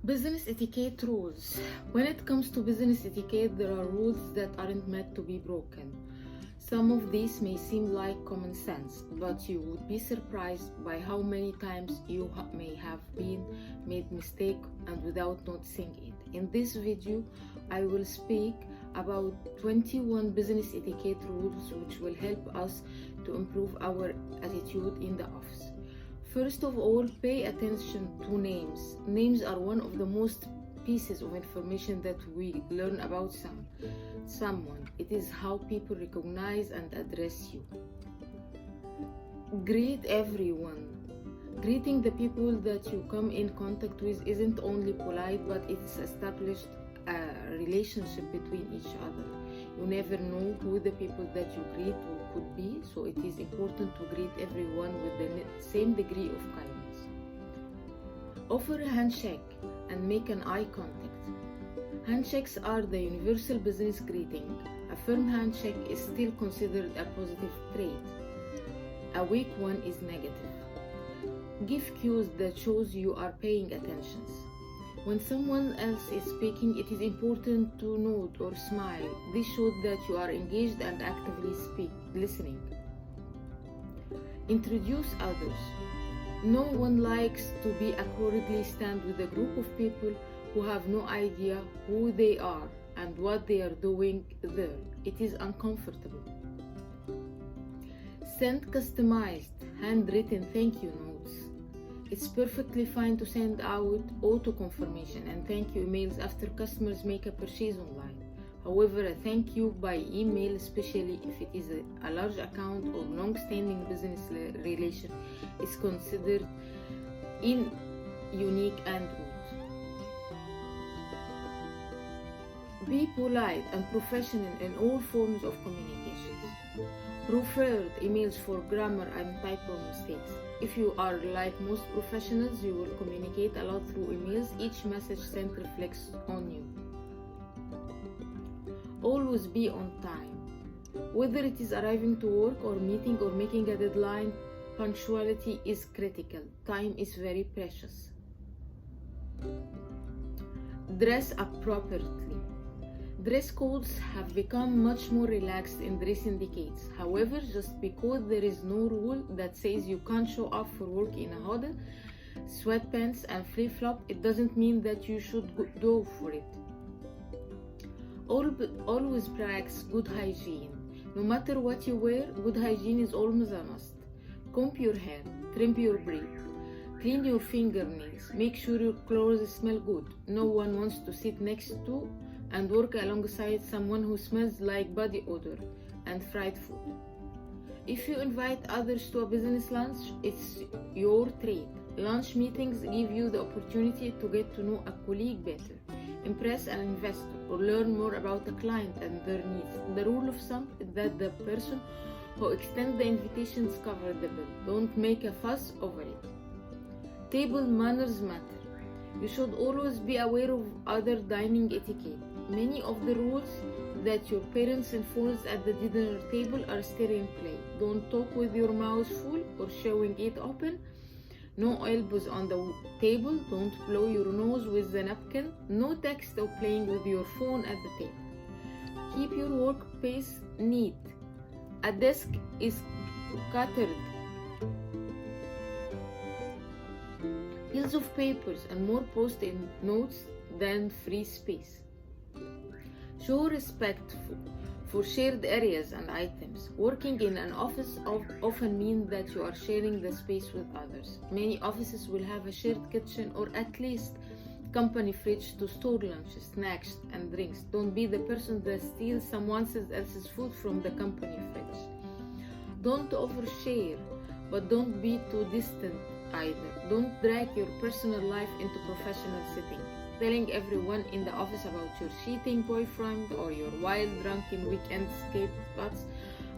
Business etiquette rules. When it comes to business etiquette, there are rules that aren't meant to be broken. Some of these may seem like common sense, but you would be surprised by how many times you may have been made mistake and without noticing it. In this video, I will speak about 21 business etiquette rules which will help us to improve our attitude in the office. First of all, pay attention to names. Names are one of the most pieces of information that we learn about someone. It is how people recognize and address you. Greet everyone. Greeting the people that you come in contact with isn't only polite, but it's established a relationship between each other. You never know who the people that you greet could be, so it is important to greet everyone with the same degree of kindness. Offer a handshake and make an eye contact. Handshakes are the universal business greeting. A firm handshake is still considered a positive trait. A weak one is negative. Give cues that shows you are paying attention. When someone else is speaking, it is important to nod or smile. This shows that you are engaged and actively listening. Introduce others. No one likes to be awkwardly stand with a group of people who have no idea who they are and what they are doing there. It is uncomfortable. Send customized, handwritten thank you notes. It's perfectly fine to send out auto confirmation and thank you emails after customers make a purchase online. However, a thank you by email, especially if it is a large account or long-standing business relation, is considered unique and rude. Be polite and professional in all forms of communication. Preferred emails for grammar and typo mistakes. If you are like most professionals, you will communicate a lot through emails. Each message sent reflects on you. Always be on time. Whether it is arriving to work or meeting or making a deadline, punctuality is critical. Time is very precious. Dress appropriately. Dress codes have become much more relaxed in recent decades. However, just because there is no rule that says you can't show up for work in a hoodie, sweatpants, and flip-flop, it doesn't mean that you should go for it. Always practice good hygiene. No matter what you wear, good hygiene is always a must. Comb your hair, trim your beard, clean your fingernails, make sure your clothes smell good. No one wants to sit next to and work alongside someone who smells like body odor and fried food. If you invite others to a business lunch, it's your treat. Lunch meetings give you the opportunity to get to know a colleague better, impress an investor, or learn more about a client and their needs. The rule of thumb is that the person who extends the invitations cover the bill. Don't make a fuss over it. Table manners matter. You should always be aware of other dining etiquette. Many of the rules that your parents enforced at the dinner table are still in play. Don't talk with your mouth full or showing it open. No elbows on the table. Don't blow your nose with the napkin. No text or playing with your phone at the table. Keep your workspace neat. A desk is cluttered. Piles of papers and more post-it notes than free space. Show respect for shared areas and items. Working in an office often means that you are sharing the space with others. Many offices will have a shared kitchen or at least company fridge to store lunches, snacks, and drinks. Don't be the person that steals someone else's food from the company fridge. Don't overshare, but don't be too distant either. Don't drag your personal life into professional setting. Telling everyone in the office about your cheating boyfriend or your wild drunken weekend escape spots,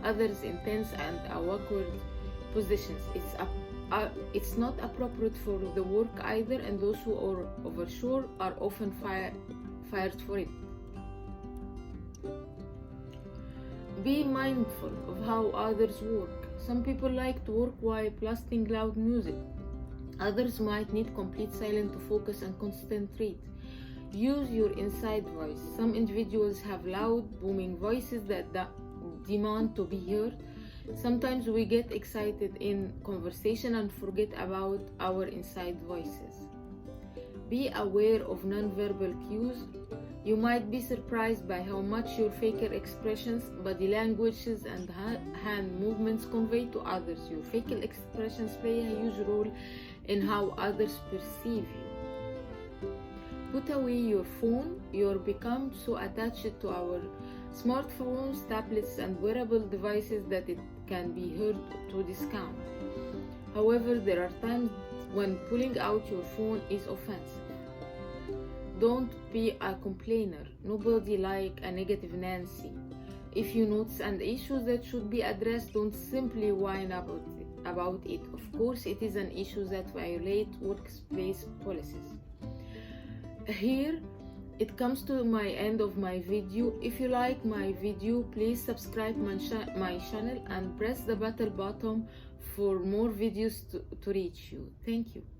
others in tense and awkward positions. It's not appropriate for the work either, and those who are oversure are often fired for it. Be mindful of how others work. Some people like to work while blasting loud music. Others might need complete silence to focus and concentrate. Use your inside voice. Some individuals have loud, booming voices that demand to be heard. Sometimes we get excited in conversation and forget about our inside voices. Be aware of nonverbal cues. You might be surprised by how much your facial expressions, body languages, and hand movements convey to others. Your facial expressions play a huge role in how others perceive you. Put away your phone. You're become so attached to our smartphones, tablets, and wearable devices that it can be hard to discount. However, there are times when pulling out your phone is offensive. Don't be a complainer. Nobody like a negative Nancy. If you notice an issue that should be addressed, don't simply whine about it. Of course, it is an issue that violates workplace policies. Here, it comes to my end of my video. If you like my video, please subscribe my channel and press the bell button for more videos to reach you. Thank you.